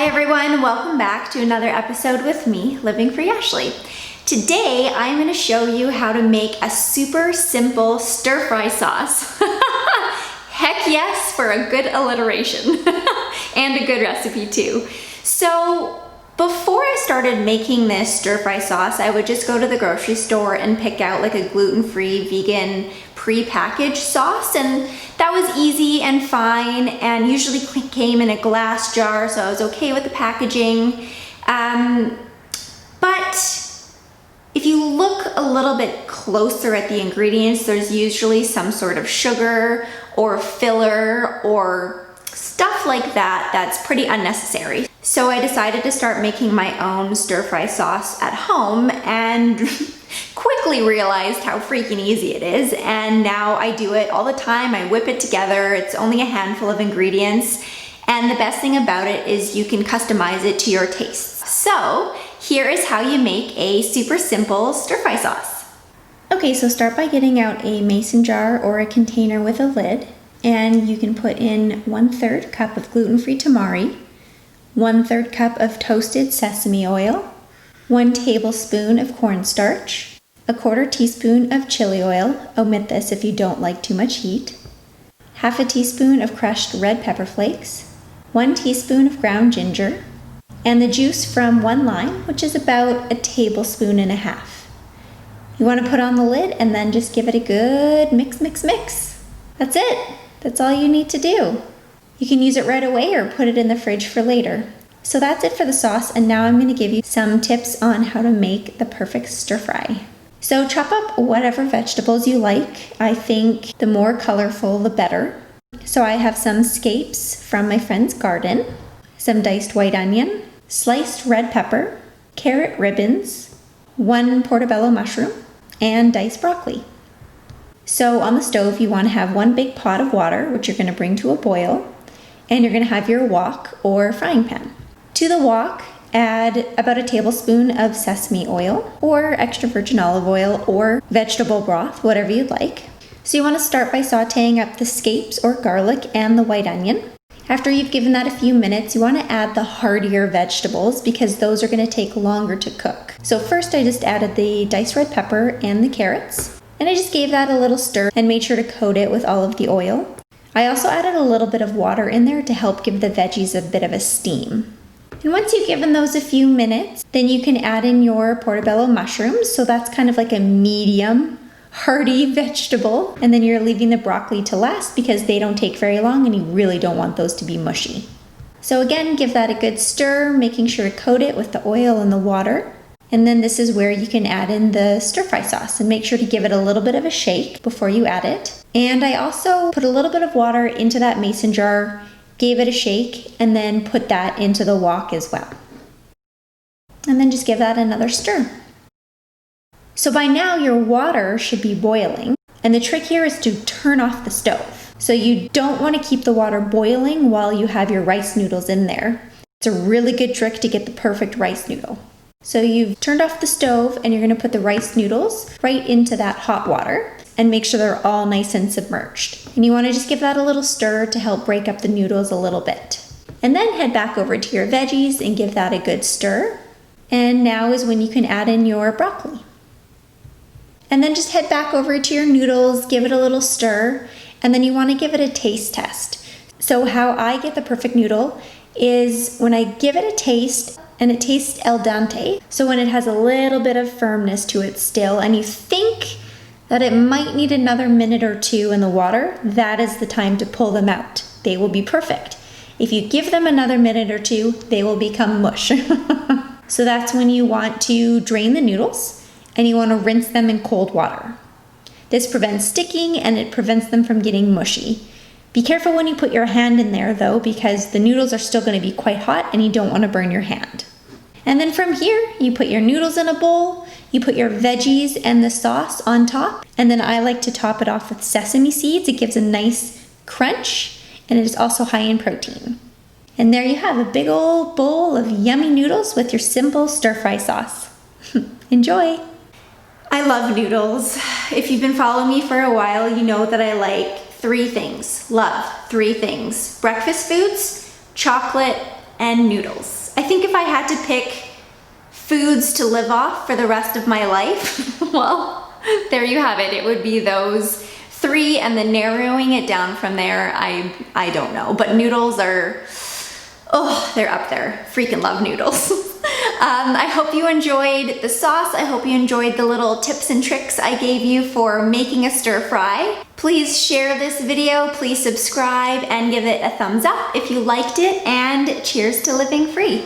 everyone, welcome back to another episode with me, Living Free Ashley. Today, I'm gonna show you how to make a super simple stir-fry sauce. Heck yes, for a good alliteration and a good recipe too. So, before I started making this stir-fry sauce, I would just go to the grocery store and pick out like a gluten-free, vegan, pre-packaged sauce, and that was easy and fine and usually came in a glass jar, so I was okay with the packaging. But if you look a little bit closer at the ingredients, there's usually some sort of sugar or filler or stuff like that that's pretty unnecessary. So I decided to start making my own stir-fry sauce at home and quickly realized how freaking easy it is, and now I do it all the time. I whip it together. It's only a handful of ingredients, and the best thing about it is you can customize it to your tastes. So here is how you make a super simple stir-fry sauce. Okay, so start by getting out a mason jar or a container with a lid, and you can put in 1/3 cup of gluten-free tamari, 1/3 cup of toasted sesame oil, 1 tablespoon of cornstarch, 1/4 teaspoon of chili oil, omit this if you don't like too much heat, 1/2 teaspoon of crushed red pepper flakes, 1 teaspoon of ground ginger, and the juice from 1 lime, which is about 1.5 tablespoons. You want to put on the lid and then just give it a good mix. That's it. That's all you need to do. You can use it right away or put it in the fridge for later. So that's it for the sauce, and now I'm going to give you some tips on how to make the perfect stir fry. So chop up whatever vegetables you like. I think the more colorful, the better. So I have some scapes from my friend's garden, some diced white onion, sliced red pepper, carrot ribbons, 1 portobello mushroom, and diced broccoli. So on the stove, you want to have 1 big pot of water, which you're going to bring to a boil, and you're going to have your wok or frying pan. To the wok, add about 1 tablespoon of sesame oil or extra virgin olive oil or vegetable broth, whatever you'd like. So you want to start by sauteing up the scapes or garlic and the white onion. After you've given that a few minutes, you want to add the heartier vegetables because those are going to take longer to cook. So first I just added the diced red pepper and the carrots, and I just gave that a little stir and made sure to coat it with all of the oil. I also added a little bit of water in there to help give the veggies a bit of a steam. And once you've given those a few minutes, then you can add in your portobello mushrooms. So that's kind of like a medium, hearty vegetable. And then you're leaving the broccoli to last because they don't take very long and you really don't want those to be mushy. So again, give that a good stir, making sure to coat it with the oil and the water. And then this is where you can add in the stir-fry sauce, and make sure to give it a little bit of a shake before you add it. And I also put a little bit of water into that mason jar, gave it a shake, and then put that into the wok as well. And then just give that another stir. So by now your water should be boiling, and the trick here is to turn off the stove. So you don't want to keep the water boiling while you have your rice noodles in there. It's a really good trick to get the perfect rice noodle. So you've turned off the stove and you're going to put the rice noodles right into that hot water and make sure they're all nice and submerged. And you want to just give that a little stir to help break up the noodles a little bit. And then head back over to your veggies and give that a good stir. And now is when you can add in your broccoli. And then just head back over to your noodles, give it a little stir, and then you want to give it a taste test. So how I get the perfect noodle is when I give it a taste, and it tastes al dente. So when it has a little bit of firmness to it still, and you think that it might need another minute or 2 in the water, that is the time to pull them out. They will be perfect. If you give them another minute or 2, they will become mush. So that's when you want to drain the noodles, and you want to rinse them in cold water. This prevents sticking and it prevents them from getting mushy. Be careful when you put your hand in there though, because the noodles are still going to be quite hot and you don't want to burn your hand. And then from here, you put your noodles in a bowl, you put your veggies and the sauce on top, and then I like to top it off with sesame seeds. It gives a nice crunch, and it is also high in protein. And there you have a big old bowl of yummy noodles with your simple stir-fry sauce. Enjoy! I love noodles. If you've been following me for a while, you know that I like 3 things. Love 3 things. Breakfast foods, chocolate, and noodles. I think if I had to pick foods to live off for the rest of my life, well, there you have it. It would be those three, and then narrowing it down from there, I don't know. But noodles are, oh, they're up there. Freaking love noodles. I hope you enjoyed the sauce. I hope you enjoyed the little tips and tricks I gave you for making a stir fry. Please share this video, please subscribe, and give it a thumbs up if you liked it, and cheers to living free.